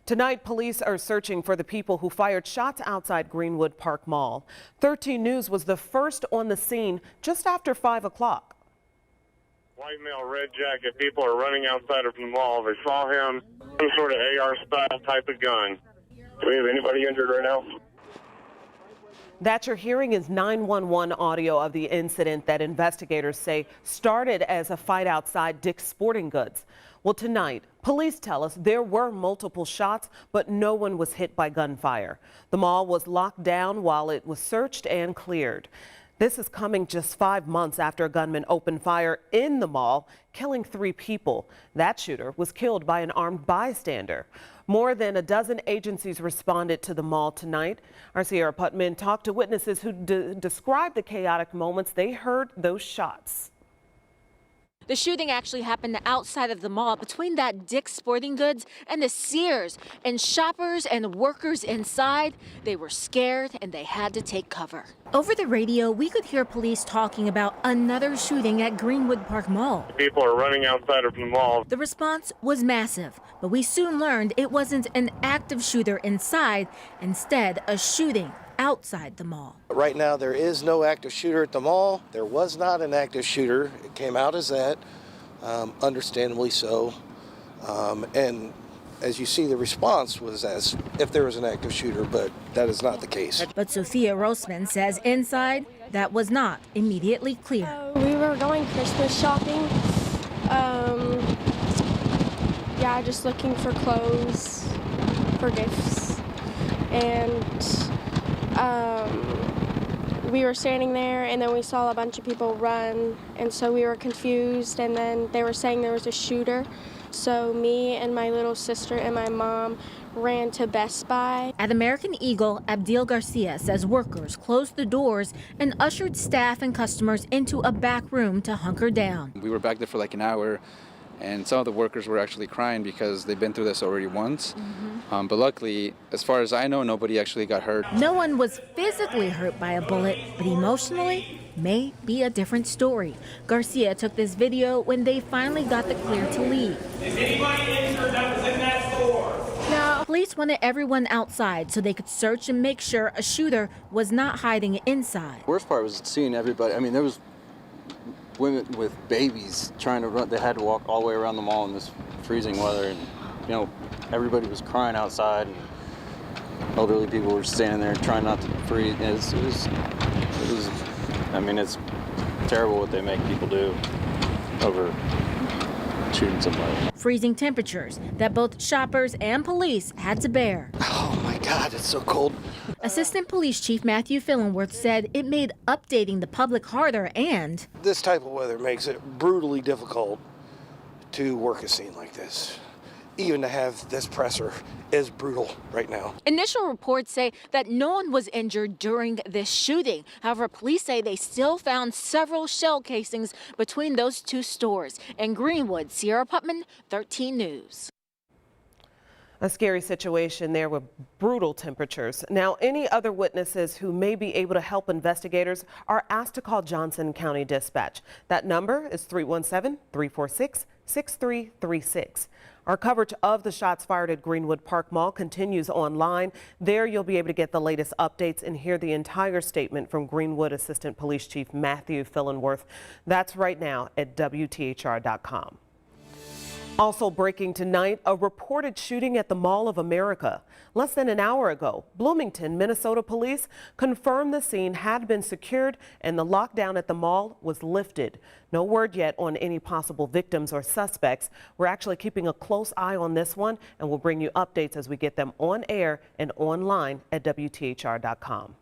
Tonight, police are searching for the people who fired shots outside Greenwood Park Mall. 13 News was the first on the scene just after 5 o'clock. White male, red jacket. People are running outside of the mall. They saw him, some sort of AR-style type of gun. Do we have anybody injured right now? That you're hearing is 911 audio of the incident that investigators say started as a fight outside Dick's Sporting Goods. Well, tonight, police tell us there were multiple shots, but no one was hit by gunfire. The mall was locked down while it was searched and cleared. This is coming just 5 months after a gunman opened fire in the mall, killing 3 people. That shooter was killed by an armed bystander. More than a dozen agencies responded to the mall tonight. Our Sierra Putman talked to witnesses who described the chaotic moments they heard those shots. The shooting actually happened outside of the mall between that Dick's Sporting Goods and the Sears. And shoppers and workers inside, they were scared and they had to take cover. Over the radio, we could hear police talking about another shooting at Greenwood Park Mall. People are running outside of the mall. The response was massive, but we soon learned it wasn't an active shooter inside, instead a shooting outside the mall. Right now, there is no active shooter at the mall. There was not an active shooter. It came out as that, understandably so. And as you see, the response was as if there was an active shooter, but that is not the case. But Sophia Rosman says inside, that was not immediately clear. We were going Christmas shopping. Yeah, just looking for clothes, for gifts. And we were standing there, and then we saw a bunch of people run, and so we were confused, and then they were saying there was a shooter. So me and my little sister and my mom ran to Best Buy. At American Eagle, Abdil Garcia says workers closed the doors and ushered staff and customers into a back room to hunker down. We were back there for like an hour, and some of the workers were actually crying because they've been through this already once. But luckily, as far as I know, nobody actually got hurt. No one was physically hurt by a bullet, but emotionally may be a different story. Garcia took this video when they finally got the clear to leave. Is anybody injured that was in that store? No. Police wanted everyone outside so they could search and make sure a shooter was not hiding inside. The worst part was seeing everybody. I mean, there was women with babies trying to run. They had to walk all the way around the mall in this freezing weather, and everybody was crying outside, and elderly people were standing there trying not to freeze. It was I mean, it's terrible what they make people do over shooting somebody. Freezing temperatures that both shoppers and police had to bear. Oh my God, it's so cold. Assistant Police Chief Matthew Fillenworth said it made updating the public harder, and This type of weather makes it brutally difficult to work a scene like this. Even to have this presser is brutal right now. Initial reports say that no one was injured during this shooting. However, police say they still found several shell casings between those 2 stores. In Greenwood, Sierra Putman, 13 News. A scary situation there with brutal temperatures. Now, any other witnesses who may be able to help investigators are asked to call Johnson County Dispatch. That number is 317-346-6336. Our coverage of the shots fired at Greenwood Park Mall continues online. There you'll be able to get the latest updates and hear the entire statement from Greenwood Assistant Police Chief Matthew Fillenworth. That's right now at WTHR.com. Also breaking tonight, a reported shooting at the Mall of America. Less than an hour ago, Bloomington, Minnesota police confirmed the scene had been secured and the lockdown at the mall was lifted. No word yet on any possible victims or suspects. We're actually keeping a close eye on this one, and we'll bring you updates as we get them on air and online at WTHR.com.